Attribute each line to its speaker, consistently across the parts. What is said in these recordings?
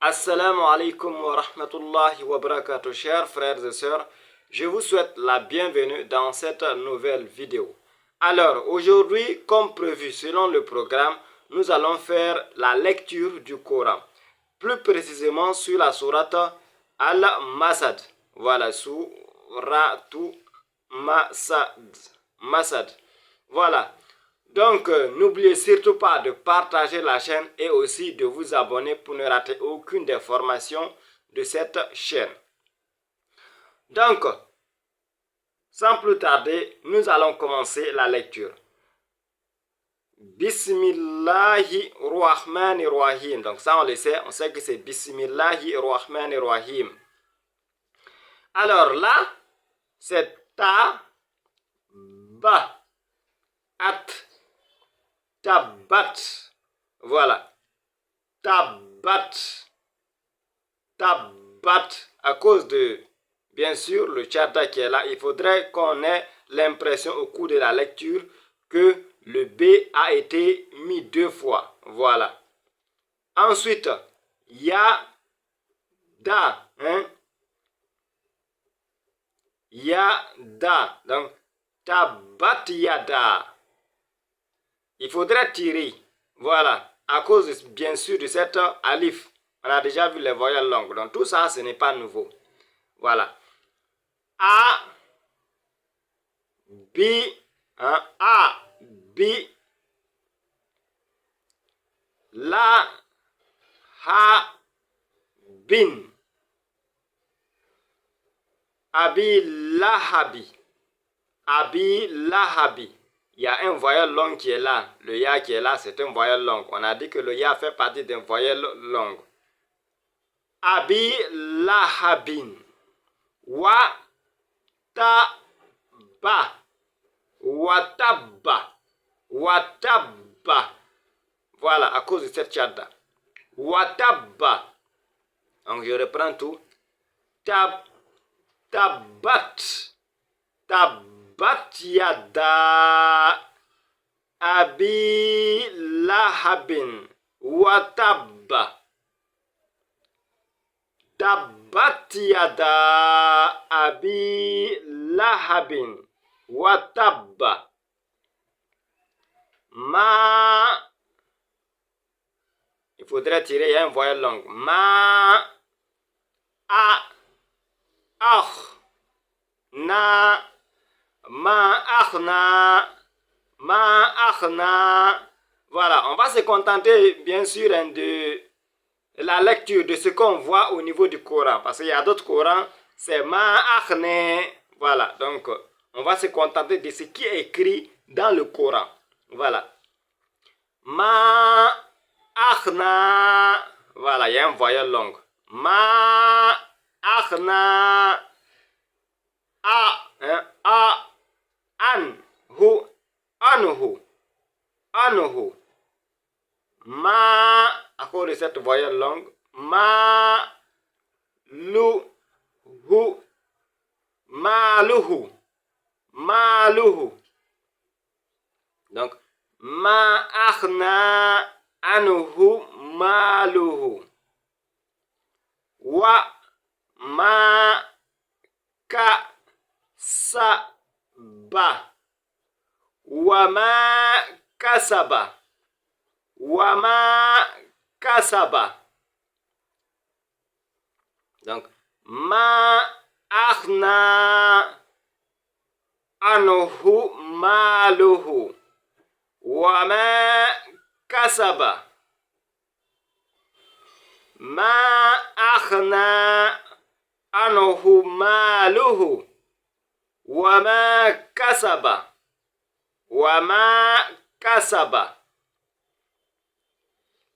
Speaker 1: Assalamu alaikum wa rahmatullahi wa barakatuh, chers frères et sœurs. Je vous souhaite la bienvenue dans cette nouvelle vidéo. Alors, aujourd'hui, comme prévu selon le programme, nous allons faire la lecture du Coran. Plus précisément sur la sourate Al-Masad. Voilà, sourate Masad. Voilà. Donc, n'oubliez surtout pas de partager la chaîne et aussi de vous abonner pour ne rater aucune des formations de cette chaîne. Donc, sans plus tarder, nous allons commencer la lecture. Bismillahirrahmanirrahim. Donc ça, on sait que c'est Bismillahirrahmanirrahim. Alors là, c'est ta, ba, at. Tabat. Voilà. Tabat. Tabat. À cause de, bien sûr, le tchada qui est là, il faudrait qu'on ait l'impression au cours de la lecture que le B a été mis deux fois. Voilà. Ensuite, ya, da. Hein? Ya, da. Donc, tabat yada. Il faudrait tirer, voilà, à cause bien sûr de cette alif. On a déjà vu les voyelles longues, donc tout ça, ce n'est pas nouveau. Voilà. A, B, hein, A, B, la, ha, bin, abi, lahabi, abi, lahabi. Il y a un voyelle long qui est là. Le ya qui est là, c'est un voyelle long. On a dit que le ya fait partie d'un voyelle long. Abi lahabin. Wa ta ba. Watabba. Watabba. Voilà, à cause de cette tchada. Watabba. Donc je reprends tout. Tabat. Tabat yada abi lahabin wa tabba. Tabat yada abi lahabin wa tabba. Ma. Il faudrait tirer un voyelle long. Ma. A. Ah. Na. Ma akhna, ma akhna. Voilà, on va se contenter bien sûr de la lecture de ce qu'on voit au niveau du Coran. Parce qu'il y a d'autres Corans, c'est ma akhne. Voilà, donc on va se contenter de ce qui est écrit dans le Coran. Voilà. Ma akhna. Voilà, il y a un voyelle long. Ma akhna. A, hein, a. Anhu, anhu, anhu. Ma, à cause de cette voyelle longue, ma, lu, hu, maluhu, maluhu. Donc, ma akhna anhu maluhu. Wa, ma, ka, sa, ba. Wama kasaba. Wama kasaba. Donc, ma akhna anhu maluhu. Wama kasaba. Ma akhna anhu maluhu. Wama kasaba. Wama kasaba.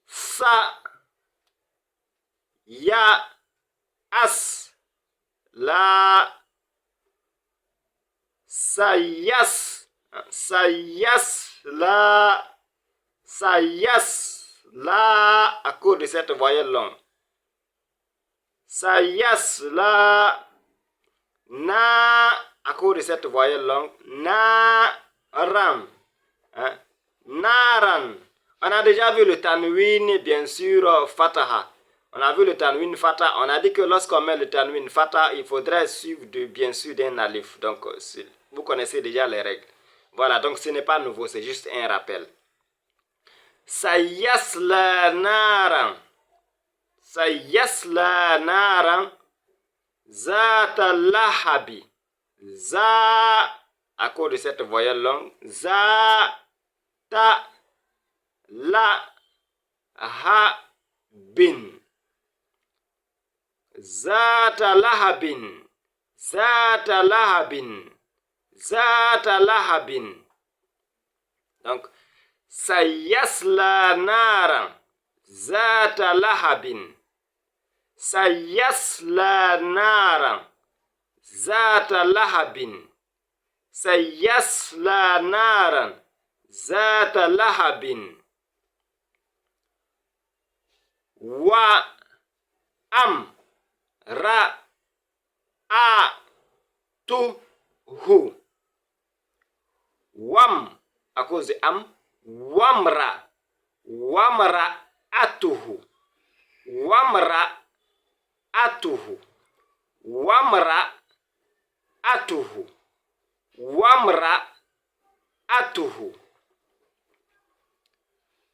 Speaker 1: Sa. Ya. As. La. Sayas. Sayas. La. Sayas. La. À cause de cette voyelle longue. Sayas. La. Na. À cause de cette voyelle longue. Na. Ram. Hein? Naran. On a déjà vu le tanwin, bien sûr, fataha. On a vu le tanwin fata. On a dit que lorsqu'on met le tanwin fata, il faudrait suivre bien sûr d'un alif. Donc, vous connaissez déjà les règles. Voilà, donc ce n'est pas nouveau, c'est juste un rappel. Sayasla naran. Sayasla naran. Zata lahabi. Za, à cause de cette voyelle longue. Za, ta, la, ha, bin. Zata lahabin. Zata lahabin. Zata lahabin. Donc, sayasla naran. Zata lahabin. Sayasla naran. Zata lahabin. Sayasla naran. Zata lahabin. Wa am ra a tu hu. Wam, à cause de am. Wamra. Wamra atuhu. Wamra atuhu. Wamra atuhu. Wamra atuhu.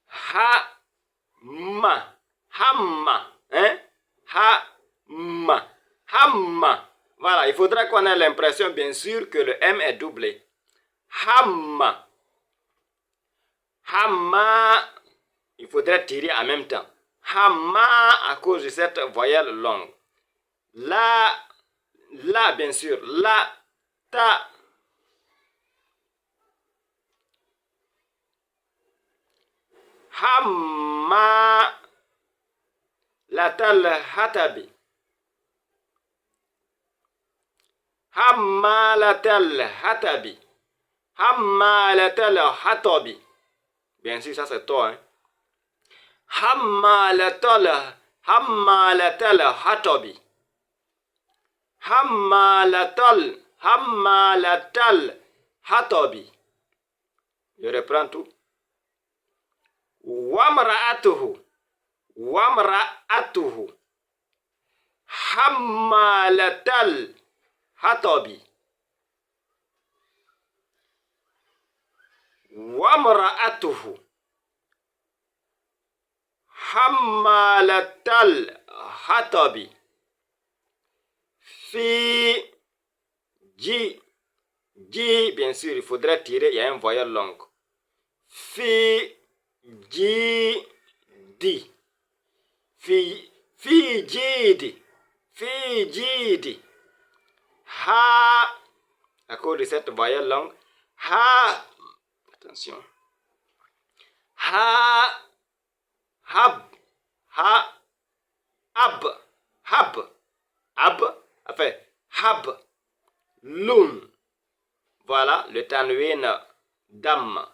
Speaker 1: Ha-ma. Hamma. Hein? Ha-ma. Hamma. Voilà, il faudra qu'on ait l'impression, bien sûr, que le M est doublé. Hamma. Hamma. Il faudrait tirer en même temps. Hamma, à cause de cette voyelle longue. La, bien sûr. La, ta. Hamma. La tal hatabi. Hamma la tal hatabi. Hamma la tal hatabi. Bien sûr, ça c'est toi. Hein? Hamma la tal hatabi. Hamma la tal hatabi. Je reprends tout. Wamra'atuhu. Wamra'atuhu. Hammalatal hatabi. Wamra'atuhu. Hammalatal hatabi. Fi ji. Ji, bien sûr, il faudrait tirer, il y a un voyelle longue. Fi ji di. Fi jidi. Fi jidi. Ha, à cause de cette voyelle longue. Ha, attention. Ha, hab. Ha, ab. Hab. Ab, enfin, hab. Lun. Voilà, le tanwin dam.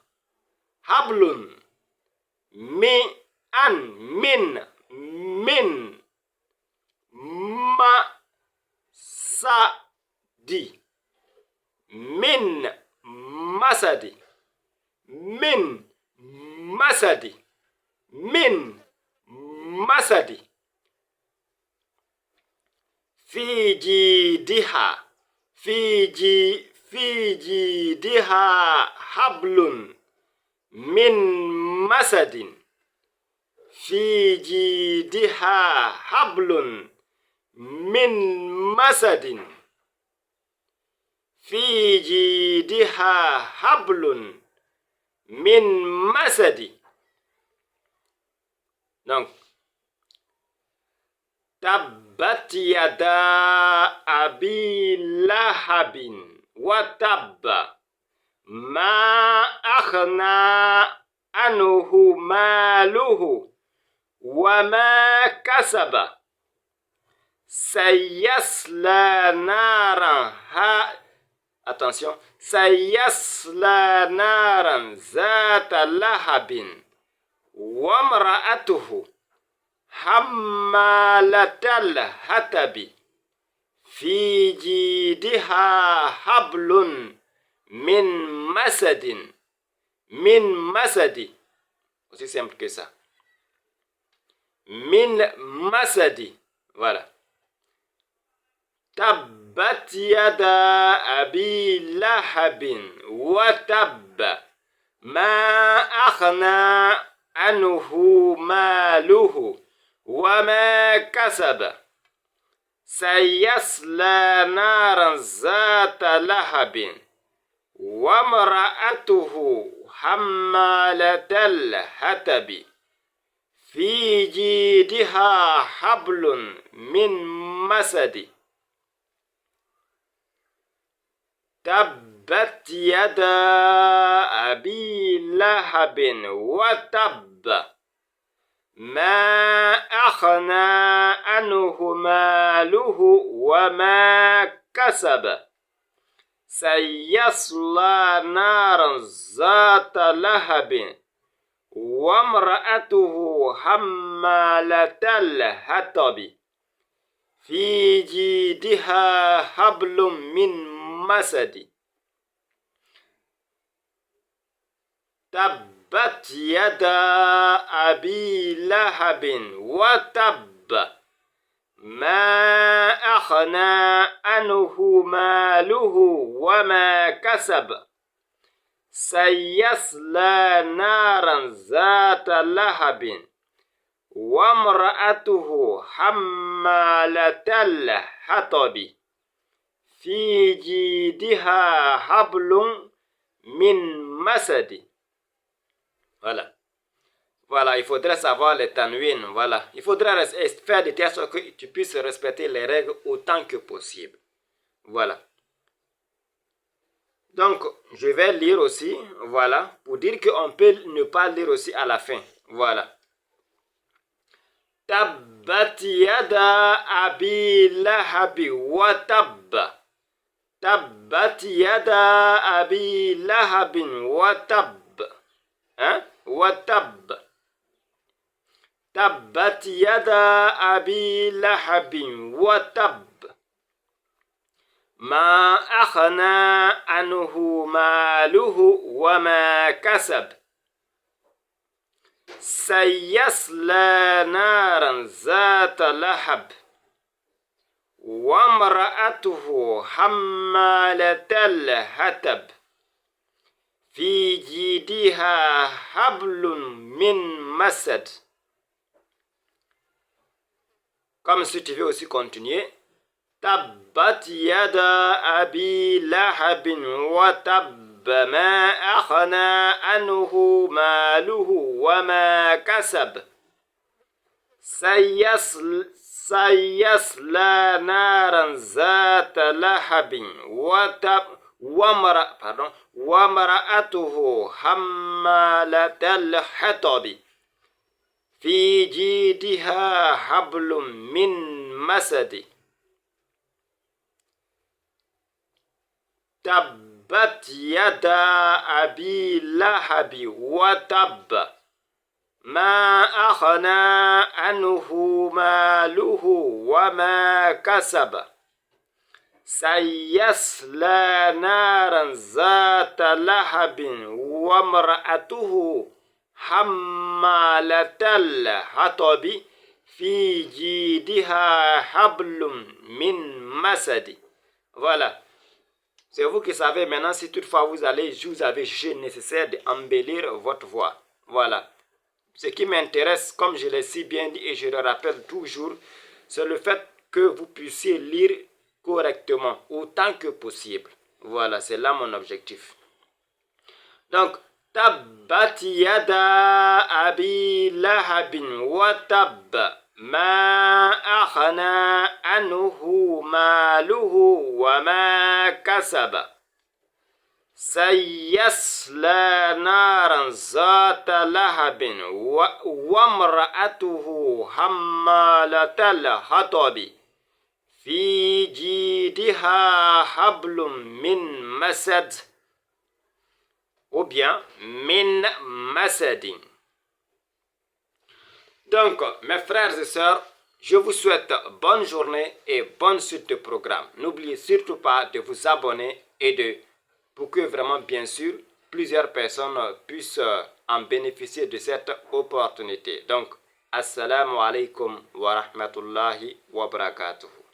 Speaker 1: Hablun. Mi, an, min. Min. Ma, sa, di. Min, masadi. Min, masadi. Min, masadi. Fiji diha. Fiji diha hablun. Min masadin. Fiji diha hablun. Min masadin. Fiji diha hablun. Min masadi. Donc, tabbat yada abi lahabin wa tabba. Ma akhna anhu maluhu wa ma kasaba. Sayasla naran attention. Sayasla naran zata lahabin wa mra'atuhu hammalatal hatabi fi jidiha hablun min masadin. Min masadi. Aussi simple que ça. min masadi. Voilà. Tabbat yada abi lahabin wa tabba. Ma aghna anhu maluhu wa ma kasaba. Sayasla naran zata lahabin. Wa mra'atuhu hammalatal hatabi. في جيدها حبل من مسد تبت يدا أبي لهب وتب ما أغنى عنه ماله وما كسب سيصلى نارا ذات لهب وامرأته حمالة الحطب في جيدها حبل من مسد تبت يدا أبي لهب وتب ما أغنى عنه ماله وما كسب سيصلى نارا ذات لهب وامرأته حمالة الحطب في جيدها حبل من مسد. Voilà. Voilà, il faudrait savoir les tanwin. Voilà. Il faudrait faire des tests pour que tu puisses respecter les règles autant que possible. Voilà. Donc, je vais lire aussi, voilà, pour dire qu'on peut ne pas lire aussi à la fin. Voilà. Tabbat yada abi lahabi wa tabba. Tabbat yada abi lahabin wa tabb. Hein? Wa tabb. Tabbat yada abi lahabin wa tabb. ما أغنى عنه ماله وما كسب سيصلى نارا ذات لهب وامرأته حمالة الحطب في جيدها حبل من مسد. Comme si tu veux aussi continuer. تبت يدا أبي لهب وتب ما أغنى عنه ماله وما كسب سيصلى نارا ذات لهب وامرأته حمالة الحطب في جيدها حبل من مسد تبت يدا أبي لهب وتب ما أغنى عنه ماله وما كسب سيصلى نارا ذات لهب وامرأته حمالة الحطب في جيدها حبل من مسد. Voilà. C'est vous qui savez maintenant si toutefois vous avez jugé nécessaire d'embellir votre voix. Voilà. Ce qui m'intéresse, comme je l'ai si bien dit et je le rappelle toujours, c'est le fait que vous puissiez lire correctement, autant que possible. Voilà, c'est là mon objectif. Donc, Tabbat yada abi lahabin wa tabba. ما أغنى عنه ماله وما كسب سيصلى نارا ذات لهب وامرأته حمالة الحطب في جيدها حبل من مسد ou bien min masadin. Donc, mes frères et sœurs, je vous souhaite bonne journée et bonne suite de programme. N'oubliez surtout pas de vous abonner et pour que vraiment, bien sûr, plusieurs personnes puissent en bénéficier de cette opportunité. Donc, Assalamu alaikum wa rahmatullahi wa barakatuhu.